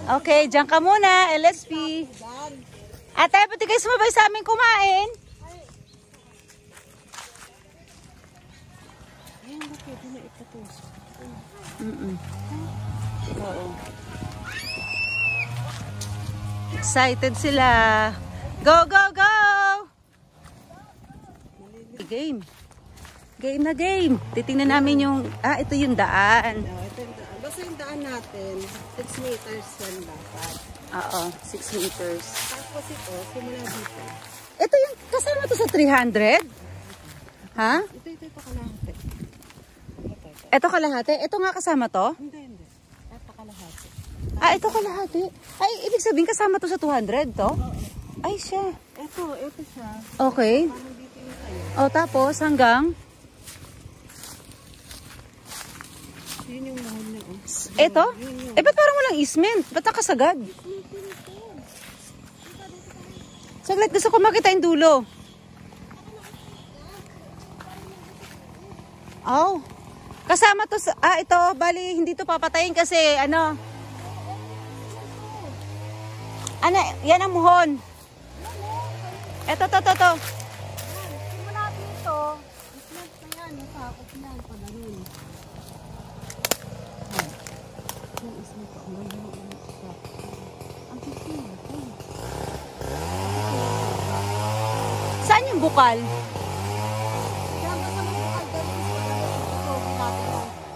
Okay, dyan ka muna, LSP. Ate, pati kayo sumabay sa amin kumain. Oo. Excited sila. Go, go, go! Game. Game na game. Titingnan namin yung... ito yung daan. Ito yung daan. Basta yung daan natin, 6 meters yan dapat. Oo, 6 meters. Tapos ito, simula dito. Ito yung kasama to sa 300? Ha? Ito kalahati. Ito kalahati? Ito nga kasama to? Hindi. Ito kalahati. Ito kalahati. Ay, ibig sabihin kasama to sa 200 to? Ay, siya. Ito siya. Okay. O, tapos hanggang? Yun yung mahal na. Ito? Ba't parang walang easement? Ba't nakasagad? Saglit, gusto ko makita yung dulo. Oh. Kasama to sa... ito, bali, hindi to papatayin kasi, ano... yan ang muhon. Ito. Simula dito, ismet na yan, nasakop na yan, padarin. Yung ismet ko, ang ganda ng ismet. Ang pisin. Saan yung bukal?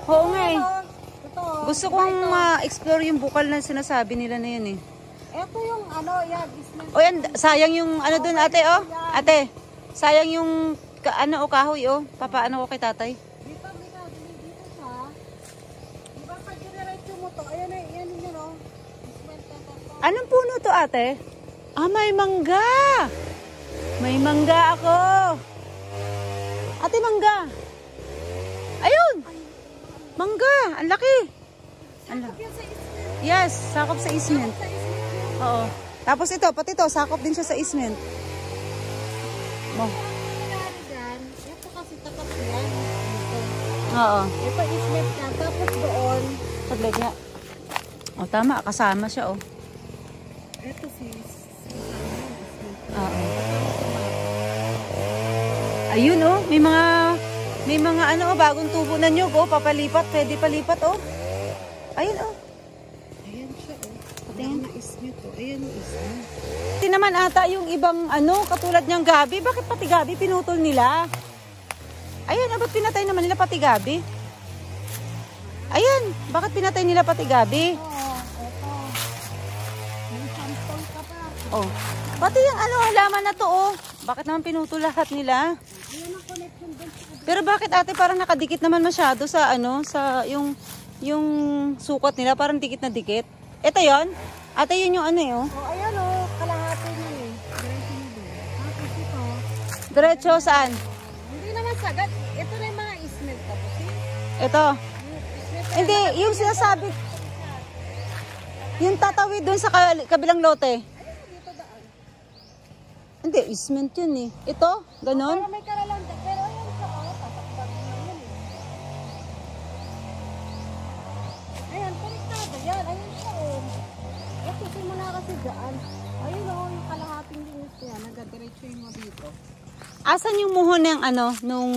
Oo nga eh. Gusto kong explore yung bukal na sinasabi nila na yun eh. Ito yung yan, ismet. O yan, sayang yung ano dun ate oh. Ate, sayang yung kahoy oh. Papaano ko kay tatay? Dito siya. Diba pag diretso mo to, ayan yun oh. Ismet na to. Anong puno to ate? May mangga. May mangga ako. Ate, mangga. Ayun. Mangga, ang laki. Yes, sakop sa isment. Oo. Tapos ito, pati ito, sakop din siya sa isment. Ito kasi tapat yan. Oo. Ito ismet yan. Tapos doon. Saglit nga. O, tama. Kasama siya, oh. Ito Oo. Ayun, oh. May mga bagong tubo na nyug, oh. Papalipat. Pwede palipat, oh. Ayun, oh. Ayan siya, oh. Tingnan na ismet, oh. Ayan yung ismet. Hindi naman ata yung ibang katulad niyang gabi. Bakit pati gabi pinutol nila? Ayan, ba't pinatay naman nila pati gabi? Ayan, bakit pinatay nila pati gabi? Ito. May sample ka pa. Oh, pati yung halaman na to, oh. Bakit naman pinutol lahat nila? Ayan ang connection doon. Pero bakit ate parang nakadikit naman masyado sa sa yung sukat nila, parang dikit na dikit. Ito yon. Ate, yun yung oh. Oh, ayan oh, kalahati niya eh. Diretso niya doon. Tapos ito. Diretso saan? Hindi naman sagad. Ito na yung mga ismet tapos eh. Ito. Ismet Hindi, yung sinasabi. Yung tatawid dun sa kabilang lote. dito daan. Hindi, isment yun eh. Ito, ganon. Para may karalanda. Pero ayan siya oh, tatakbag na yun eh. Ayan, konektado yan. Ayan siya oh. Ito simula kasi dyan. Ayun oh, yung kalahating linis niya. Nagadiretso yung mo dito. Asan yung muhon ng nung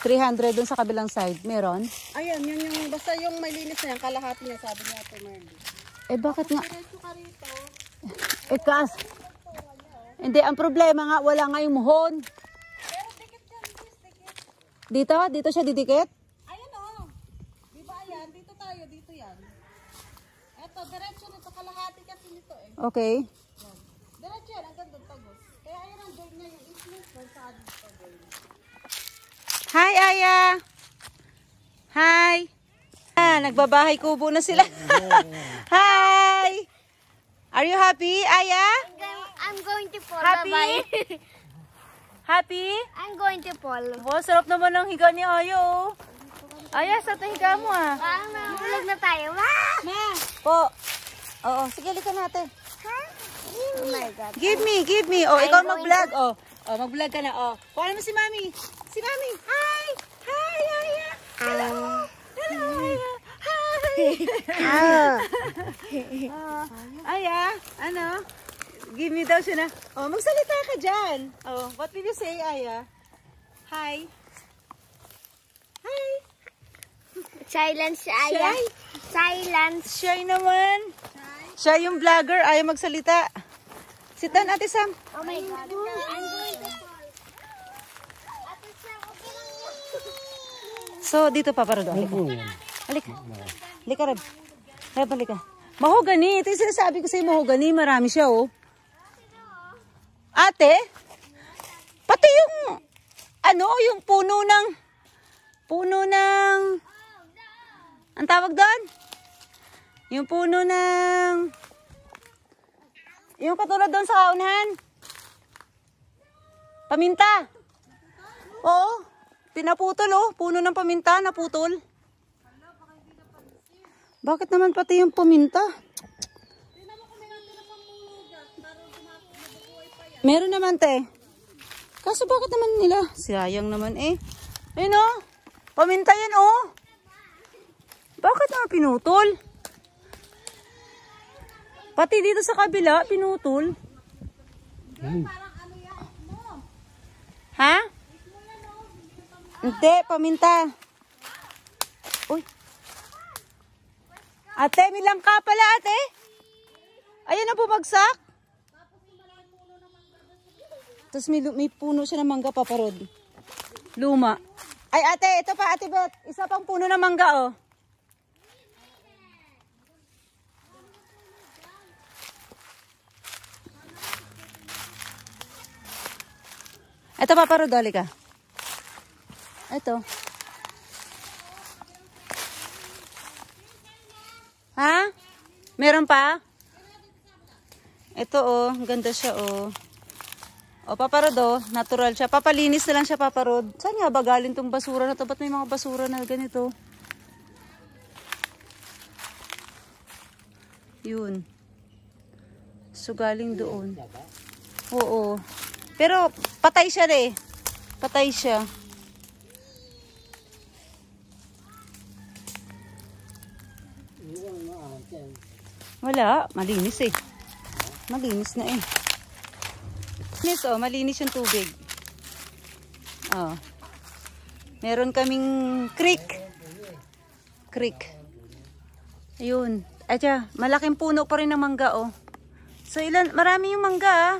300 dun sa kabilang side? Meron? Ayan, yun yung, basta yung may linis na yan, kalahati niya, sabi niya ito, Merly. Bakit nga? Diretso ka rito. Hindi, ang problema nga, wala nga yung muhon. Pero dikit yan, dikit. Dito siya didikit? Ayan oh. Di ba ayan? Dito tayo, dito yan. Eto, diretso nito, kalahati kasi nito eh. Okay. Yan. Diretso yan, ang ganda tagos. Kaya ayan ang door na yung islis, saan dito door. Hi, Aya! Hi! Nagbabahay kubo na sila. Hi! Are you happy, Aya? I'm going to fall. Happy? Bye-bye. Happy? I'm going to fall. Oh, sarap naman ng higa ni Aya, oh. Aya, sa higa mo, ah. Parang nahulog na tayo. Ah! Ma! Po. Oo, sige, likan natin. Oh my God. Give me. Oh, ikaw mag-vlog. Oh, mag-vlog ka na. Oh, kuha mo si Mami. Si Mami. Hi! Hi, Aya! Hello! Hello, Aya! Hi! Aya, ano? Give me daw siya na. Oh, magsalita ka dyan. Oh, what will you say, Aya? Hi. Hi. Silence, Aya. Silence. Siya naman. Siya yung vlogger. Ayaw magsalita. Sitan, Ate Sam. Oh my God. I'm going to fall. Ate Sam, okay lang yan. So, dito pa para doon. Halika. Halika, Reb. Reb, halika. Mahogani. Ito yung sinasabi ko sa'yo, mahogani. Marami siya, oh. Ate, pati yung, ano, yung puno ng, ang tawag doon? Yung puno ng, yung katulad doon sa kaunahan. Paminta. Oo, pinaputol, oh. Puno ng paminta, naputol. Bakit naman pati yung paminta? Meron naman, te. Kaso bakit naman nila? Sayang naman, eh. Ayun, oh. Paminta yan, oh. Bakit naman pinutol? Pati dito sa kabila, pinutol. Ha? Hindi, paminta. Uy. Ate, may langka pala, ate. Ayan na bumagsak. Tapos may puno siya ng mangga, paparod. Luma. Ay, ate, ito pa, ate Beth. Isa pang puno ng mangga, oh. Ito, paparod, dali ka. Ito. Ha? Meron pa? Ito, oh. Ganda siya, oh. O, paparod, oh. Natural siya. Papalinis na lang siya, paparod. Saan nga ba galing tong basura na to? Ba't may mga basura na ganito? Yun. So, galing doon. Oo. Pero, patay siya eh. Patay siya. Wala. Malinis eh. Malinis na eh. Malinis, oh, malinis yung tubig. Oh. Meron kaming creek. Creek. Ayun. Atya, malaking puno pa rin ng mangga, oh. So, marami yung mangga, ah.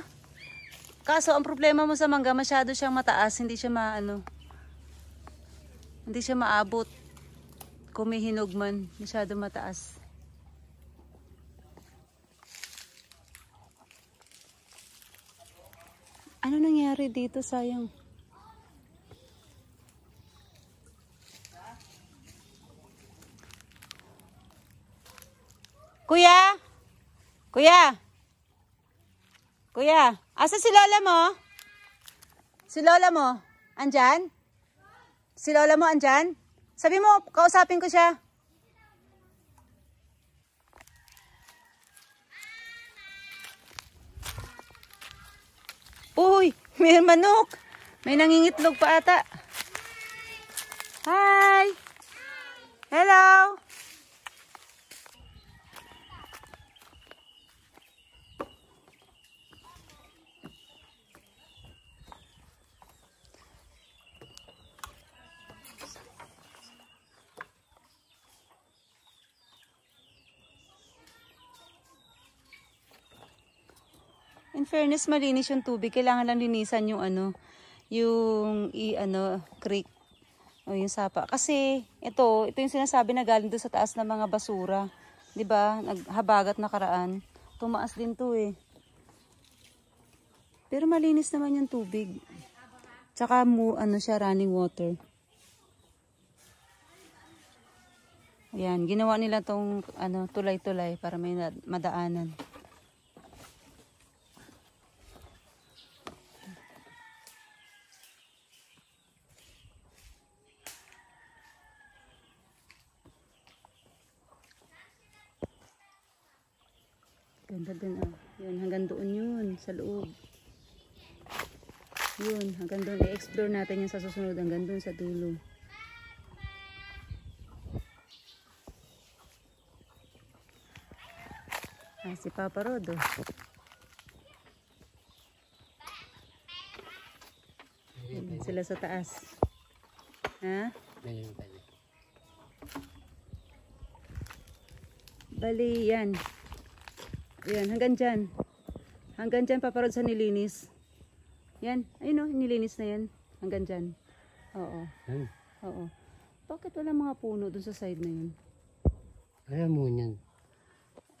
Kaso, ang problema mo sa mangga, masyado siyang mataas. Hindi siya hindi siya maabot. Kung may hinog man, masyado mataas. Ano nangyari dito, sayang? Kuya? Kuya? Kuya? Asa si lola mo? Si lola mo? Andyan? Si lola mo andyan? Sabi mo, kausapin ko siya. Uy, may manok. May nangingitlog pa ata. Hi. Hello. In fairness, malinis yung tubig. Kailangan lang linisan yung creek o yung sapa. Kasi ito yung sinasabi na galing doon sa taas ng mga basura. 'Di ba? Naghabagat na karaan. Tumaas din 'to eh. Pero malinis naman yung tubig. Tsaka siya, running water. Ayan, ginawa nila tong tulay-tulay para may madaanan. Ganda din ah. Yun, hanggang doon yun, sa loob. Yun, hanggang doon. I-explore natin yan sa susunod. Hanggang doon sa dulo. Si Papa Rod, oh. Ayan, sila sa taas. Ha? Bali, yan. Ayan, hanggang dyan. Hanggang dyan, Papa Rod, sa nilinis. Yan, ayun o, nilinis na yan. Hanggang dyan. Oo. Oo. Bakit wala mga puno dun sa side na yun? Alam mo yan.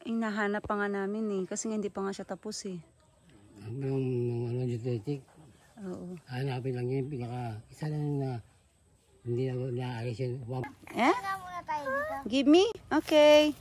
Ay, nahanap pa nga namin eh. Kasi nga hindi pa nga siya tapos eh. Ng genetic. Oo. Hanapin lang yun. Isa lang na hindi na naayos yun. Eh? Wala muna tayo dito. Give me? Okay.